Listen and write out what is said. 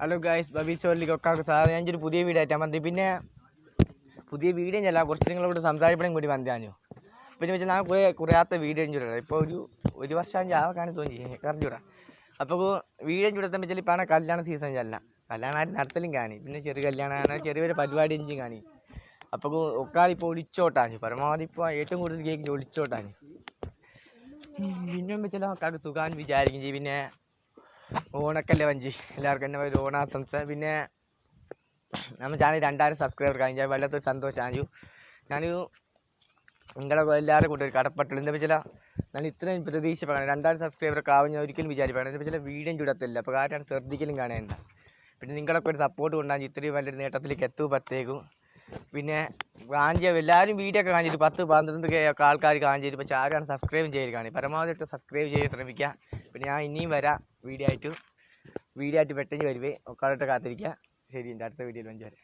Hello guys, Bobby സ്റ്റോറിലേക്ക് ഒക്കെ sir ഞാൻ ഒരു പുതിയ വീഡിയോ ആയിട്ടാണ് വന്നത്. പിന്നെ പുതിയ വീഡിയോ ചെല്ലാം കുറച്ച് നിങ്ങളോട് സംസാരിക്കണം കൂടി വന്നാനോ. പിന്നെ വെച്ചാൽ ഞാൻ കുറയാത്ത വീഡിയോ ചൂടാ. ഇപ്പോൾ ഒരു വർഷം ആവാൻ തോന്നി കറഞ്ഞൂടാ. അപ്പോൾ വീഡിയോ ചൂടത്താൻ വെച്ചാൽ ഇപ്പോൾ കല്യാണ സീസൺ ചെല്ലാം. കല്യാണമായിട്ട് നടത്തലും കാണി, പിന്നെ ചെറിയ കല്യാണമാണ്, ചെറിയൊരു പരിപാടി എഞ്ചും കാണി. അപ്പോൾ ഒക്കാളിപ്പോൾ ഒളിച്ചോട്ടാണ് പരമാവധി. ഇപ്പോൾ ഏറ്റവും കൂടുതൽ കേക്ക് ഒളിച്ചോട്ടാണ്. പിന്നെ വെച്ചാൽ ഒക്കാൾക്ക് സുഖാൻ വിചാരിക്കും ചെയ്യും. പിന്നെ ഓണക്കല്ലേ വഞ്ചി എല്ലാവർക്കും എൻ്റെ ഒരു ഓണാശംസ. പിന്നെ നമ്മൾ ചാനൽ 2000 സബ്സ്ക്രൈബർ കഴിഞ്ഞാൽ വല്ലാത്തൊരു സന്തോഷമാണ്. ഞാൻ നിങ്ങളെ എല്ലാവരും കൂടെ ഒരു കടപ്പെട്ടുള്ളൂ. എന്താ വെച്ചാൽ ഞാൻ ഇത്രയും പ്രതീക്ഷ പറയണം. 2000 സബ്സ്ക്രൈബർക്ക് ആവും ഞാൻ ഒരിക്കലും വിചാരിക്കണം. എന്താ വെച്ചാൽ വീഡിയോ ചൂടത്തില്ല, അപ്പോൾ കാര്യമാണ് ശ്രദ്ധിക്കലും കാണേണ്ട. പിന്നെ നിങ്ങളൊക്കെ ഒരു സപ്പോർട്ട് കൊണ്ടാൽ ഇത്രയും വലിയൊരു നേട്ടത്തിലേക്ക് എത്തുമ്പോഴത്തേക്കും. പിന്നെ കാണിച്ച എല്ലാവരും വീഡിയോ ഒക്കെ കാണിച്ചിട്ട് 10-12 ഒക്കെ ആൾക്കാർ കാണിച്ചിട്ട് പക്ഷേ ആരാണ് സബ്സ്ക്രൈബ് ചെയ്ത് കാണി. പരമാവധി സബ്സ്ക്രൈബ് ചെയ്ത് ശ്രമിക്കുക. പിന്നെ ഞാൻ ഇനിയും വരാം വീഡിയോ ആയിട്ട് പെട്ടെന്ന് വരുവേ. ഒക്കാളത്തെ കാത്തിരിക്കുക. ശരി, എൻ്റെ അടുത്ത വീഡിയോയിൽ വഞ്ചാരം.